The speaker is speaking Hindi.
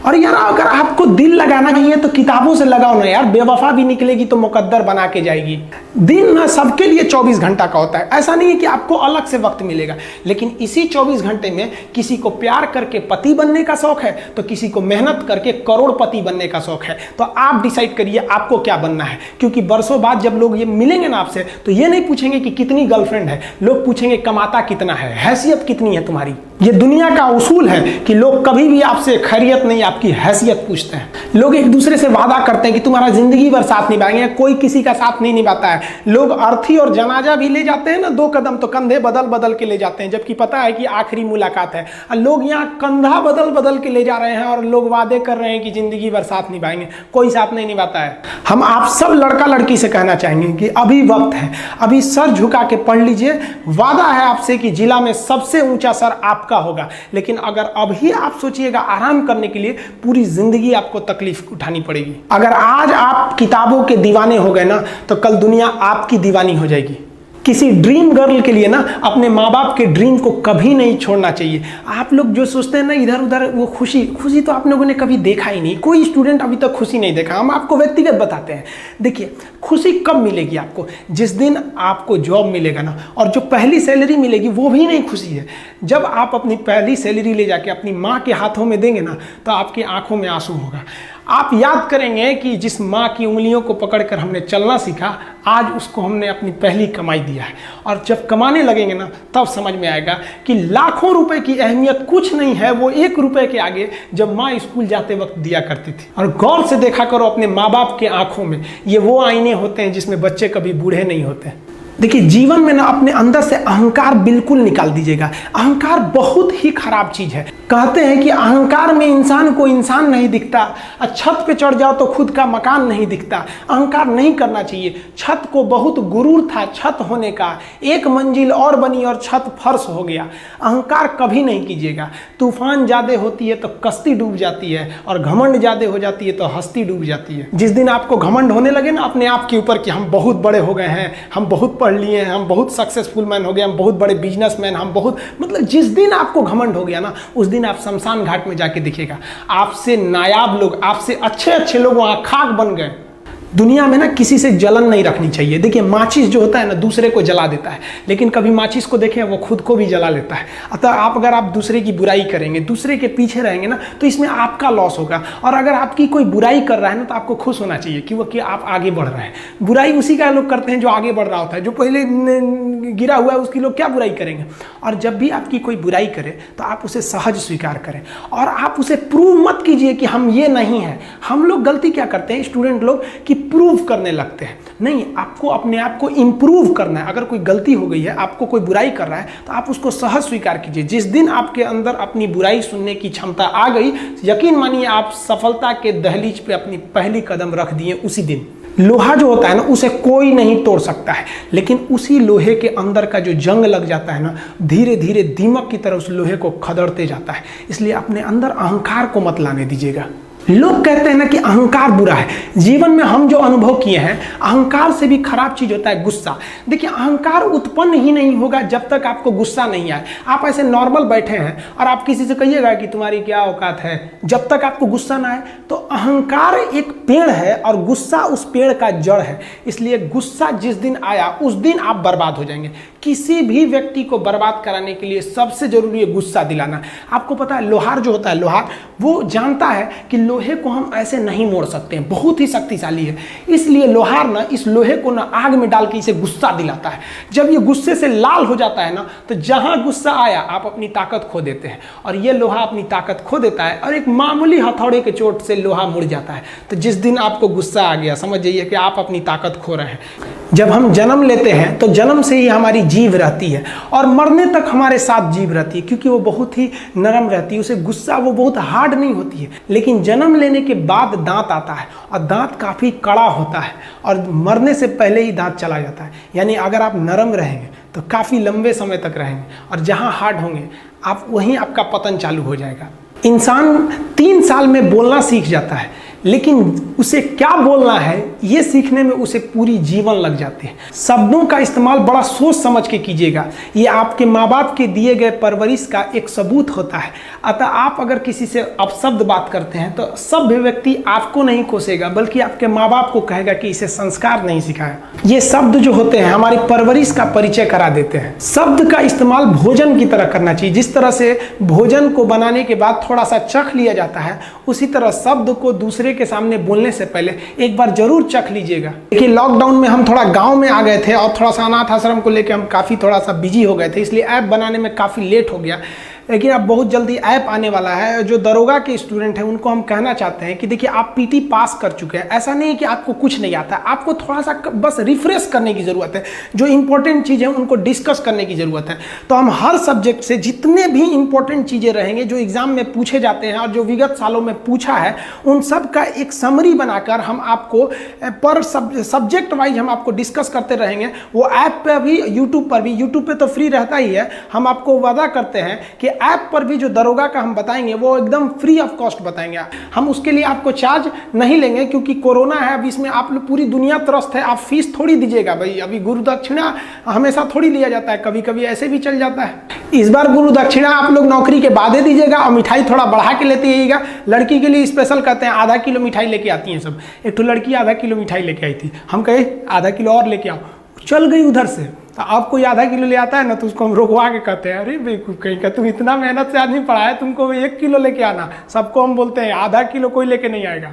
और यार अगर आपको दिल लगाना नहीं है तो किताबों से लगाओ ना यार, बेवफा भी निकलेगी तो मुकद्दर बना के जाएगी। दिन ना सबके लिए 24 घंटा का होता है, ऐसा नहीं है कि आपको अलग से वक्त मिलेगा, लेकिन इसी 24 घंटे में किसी को प्यार करके पति बनने का शौक है तो किसी को मेहनत करके करोड़पति बनने का शौक है। तो आप डिसाइड करिए आपको क्या बनना है, क्योंकि बरसों बाद जब लोग ये मिलेंगे ना आपसे तो ये नहीं पूछेंगे कि कितनी गर्लफ्रेंड है, लोग पूछेंगे कमाता कितना है, हैसियत कितनी है तुम्हारी। ये दुनिया का उसूल है कि लोग कभी भी आपसे खैरियत नहीं आपकी हैसियत पूछते हैं। लोग एक दूसरे से वादा करते हैं कि तुम्हारा जिंदगी भर साथ निभाएंगे, कोई किसी का साथ नहीं निभाता है। लोग अर्थी और जनाजा भी ले जाते हैं ना 2 कदम तो कंधे बदल बदल के ले जाते हैं, जबकि पता है कि आखिरी मुलाकात है। और लोग यहाँ कंधा बदल बदल के ले जा रहे हैं और लोग वादे कर रहे हैं कि जिंदगी भर साथ निभाएंगे, कोई साथ नहीं निभाता है। हम आप सब लड़का लड़की से कहना चाहेंगे कि अभी वक्त है, अभी सर झुका के पढ़ लीजिए। वादा है आपसे कि जिला में सबसे ऊंचा सर आपका होगा, लेकिन अगर अभी आप सोचिएगा आराम करने के लिए, पूरी जिंदगी आपको तकलीफ उठानी पड़ेगी। अगर आज आप किताबों के दीवाने हो गए ना तो कल दुनिया आपकी दीवानी हो जाएगी। किसी ड्रीम गर्ल के लिए ना अपने माँ बाप के ड्रीम को कभी नहीं छोड़ना चाहिए। आप लोग जो सोचते हैं ना इधर उधर, वो खुशी तो आप लोगों ने कभी देखा ही नहीं। कोई स्टूडेंट अभी तक खुशी नहीं देखा। हम आपको व्यक्तिगत बताते हैं। देखिए खुशी कब मिलेगी आपको, जिस दिन आपको जॉब मिलेगा ना, और जो पहली सैलरी मिलेगी वो भी नहीं खुशी है। जब आप अपनी पहली सैलरी ले जाके अपनी माँ के हाथों में देंगे ना तो आपकी आंखों में आंसू होगा। आप याद करेंगे कि जिस माँ की उंगलियों को पकड़कर हमने चलना सीखा, आज उसको हमने अपनी पहली कमाई दिया है। और जब कमाने लगेंगे ना तब समझ में आएगा कि लाखों रुपए की अहमियत कुछ नहीं है, वो 1 रुपए के आगे जब माँ स्कूल जाते वक्त दिया करती थी। और गौर से देखा करो अपने माँ बाप के आंखों में, ये वो आईने होते हैं जिसमें बच्चे कभी बूढ़े नहीं होते। देखिए जीवन में ना अपने अंदर से अहंकार बिल्कुल निकाल दीजिएगा। अहंकार बहुत ही खराब चीज है। कहते हैं कि अहंकार में इंसान को इंसान नहीं दिखता, छत पे चढ़ जाओ तो खुद का मकान नहीं दिखता। अहंकार नहीं करना चाहिए। छत को बहुत गुरूर था छत होने का, 1 मंजिल और बनी और छत फर्श हो गया। अहंकार कभी नहीं कीजिएगा। तूफान ज्यादा होती है तो कश्ती डूब जाती है, और घमंड ज्यादा हो जाती है तो हस्ती डूब जाती है। जिस दिन आपको घमंड होने लगे ना अपने आप के ऊपर कि हम बहुत बड़े हो गए हैं, हम बहुत पढ़ लिए हैं, हम बहुत सक्सेसफुल मैन हो गए, हम बहुत बड़े बिजनेसमैन, हम बहुत, मतलब जिस दिन आपको घमंड हो गया ना उस दिन आप शमशान घाट में जाके देखिएगा आपसे नायाब लोग, आपसे अच्छे अच्छे लोग वहां खाक बन गए। दुनिया में ना किसी से जलन नहीं रखनी चाहिए। देखिए माचिस जो होता है ना दूसरे को जला देता है, लेकिन कभी माचिस को देखें वो खुद को भी जला लेता है। अतः अगर आप दूसरे की बुराई करेंगे, दूसरे के पीछे रहेंगे ना तो इसमें आपका लॉस होगा। और अगर आपकी कोई बुराई कर रहा है ना तो आपको खुश होना चाहिए कि आप आगे बढ़ रहे हैं। बुराई उसी का लोग करते हैं जो आगे बढ़ रहा होता है, जो पहले गिरा हुआ है उसकी लोग क्या बुराई करेंगे। और जब भी आपकी कोई बुराई करे तो आप उसे सहज स्वीकार करें, और आप उसे प्रूव मत कीजिए कि हम ये नहीं हैं। हम लोग गलती क्या करते हैं स्टूडेंट लोग कि प्रूव करने लगते हैं। नहीं, आपको अपने आप को इंप्रूव करना है। अगर कोई गलती हो गई है, आपको कोई बुराई कर रहा है तो आप उसको सहज स्वीकार कीजिए। जिस दिन आपके अंदर अपनी बुराई सुनने की क्षमता आ गई, यकीन मानिए आप सफलता के दहलीज पे अपनी पहली कदम रख दिए उसी दिन। लोहा जो होता है ना उसे कोई नहीं तोड़ सकता है, लेकिन उसी लोहे के अंदर का जो जंग लग जाता है ना, धीरे धीरे दीमक की तरह उस लोहे को खदड़ते जाता है। इसलिए अपने अंदर अहंकार को मत लाने दीजिएगा। लोग कहते हैं ना कि अहंकार बुरा है। जीवन में हम जो अनुभव किए हैं, अहंकार से भी खराब चीज होता है गुस्सा। देखिए अहंकार उत्पन्न ही नहीं होगा जब तक आपको गुस्सा नहीं आए। आप ऐसे नॉर्मल बैठे हैं और आप किसी से कहिएगा कि तुम्हारी क्या औकात है, जब तक आपको गुस्सा ना आए। तो अहंकार एक पेड़ है और गुस्सा उस पेड़ का जड़ है। इसलिए गुस्सा जिस दिन आया उस दिन आप बर्बाद हो जाएंगे। किसी भी व्यक्ति को बर्बाद कराने के लिए सबसे जरूरी है गुस्सा दिलाना। आपको पता है लोहार जो होता है, लोहार वो जानता है कि लोहे को हम ऐसे नहीं मोड़ सकते हैं, बहुत ही शक्तिशाली है। इसलिए लोहार ना इस लोहे को ना आग में डाल के इसे गुस्सा दिलाता है। जब ये गुस्से से लाल हो जाता है ना तो जहां गुस्सा आया आप अपनी ताकत खो देते हैं, और ये लोहा अपनी ताकत खो देता है और एक मामूली हथौड़े के चोट से लोहा मुड़ जाता है। तो जिस दिन आपको गुस्सा आ गया समझ जाइए कि आप अपनी ताकत खो रहे हैं। जब हम जन्म लेते हैं तो जन्म से ही हमारी जीभ रहती है और मरने तक हमारे साथ जीभ रहती है, क्योंकि वो बहुत ही नरम रहती है। उसे गुस्सा वो बहुत हार्ड नहीं होती है। लेकिन जन्म लेने के बाद दांत आता है और दांत काफ़ी कड़ा होता है, और मरने से पहले ही दांत चला जाता है। यानी अगर आप नरम रहेंगे तो काफ़ी लंबे समय तक रहेंगे, और जहाँ हार्ड होंगे आप वहीं आपका पतन चालू हो जाएगा। इंसान 3 साल में बोलना सीख जाता है, लेकिन उसे क्या बोलना है ये सीखने में उसे पूरी जीवन लग जाती है। शब्दों का इस्तेमाल बड़ा सोच समझ के कीजिएगा, ये आपके माँ बाप के दिए गए परवरिश का एक सबूत होता है। अतः आप अगर किसी से अपशब्द बात करते हैं तो सभ्य व्यक्ति आपको नहीं कोसेगा बल्कि आपके माँ बाप को कहेगा कि इसे संस्कार नहीं सिखाया। ये शब्द जो होते हैं हमारी परवरिश का परिचय करा देते हैं। शब्द का इस्तेमाल भोजन की तरह करना चाहिए। जिस तरह से भोजन को बनाने के बाद थोड़ा सा चख लिया जाता है, उसी तरह शब्द को दूसरे के सामने बोलने से पहले एक बार जरूर चख लीजिएगा। देखिए लॉकडाउन में हम थोड़ा गांव में आ गए थे और थोड़ा सा अनाथ आश्रम को लेकर हम काफ़ी थोड़ा सा बिजी हो गए थे, इसलिए ऐप बनाने में काफ़ी लेट हो गया। लेकिन अब बहुत जल्दी ऐप आने वाला है। जो दरोगा के स्टूडेंट हैं उनको हम कहना चाहते हैं कि देखिए आप पीटी पास कर चुके हैं, ऐसा नहीं कि आपको कुछ नहीं आता, आपको थोड़ा सा बस रिफ्रेश करने की ज़रूरत है। जो इंपॉर्टेंट चीज़ें हैं उनको डिस्कस करने की ज़रूरत है। तो हम हर सब्जेक्ट से जितने भी इंपॉर्टेंट चीज़ें रहेंगे जो एग्जाम में पूछे जाते हैं और जो विगत सालों में पूछा है, उन सब का एक समरी बनाकर हम आपको पर सब्जेक्ट वाइज हम आपको डिस्कस करते रहेंगे। वो ऐप पर भी, यूट्यूब पर भी, यूट्यूब पर तो फ्री रहता ही है। हम आपको वादा करते हैं कि ऐप पर भी जो दरोगा का हम बताएंगे वो एकदम फ्री ऑफ कॉस्ट बताएंगे। हम उसके लिए आपको चार्ज नहीं लेंगे क्योंकि कोरोना है, अब इसमें आप लोग पूरी दुनिया त्रस्त है, आप फीस थोड़ी दीजिएगा भाई। अभी गुरु दक्षिणा हमेशा थोड़ी लिया जाता है, कभी कभी ऐसे भी चल जाता है। इस बार गुरु दक्षिणा आप लोग नौकरी के बाद दीजिएगा और मिठाई थोड़ा बढ़ा के लेते आइएगा। लड़की के लिए स्पेशल कहते हैं, आधा किलो मिठाई लेके आती हैं सब। एक तो लड़की आधा किलो मिठाई लेके आई थी, हम कहे आधा किलो और लेके आओ, चल गई उधर से। तो आप कोई आधा किलो ले आता है ना तो उसको हम रोकवा के कहते हैं, अरे बेवकूफ कहीं का, तुम इतना मेहनत से आदमी पढ़ाया, तुमको 1 किलो लेके आना। सबको हम बोलते हैं आधा किलो कोई लेके नहीं आएगा।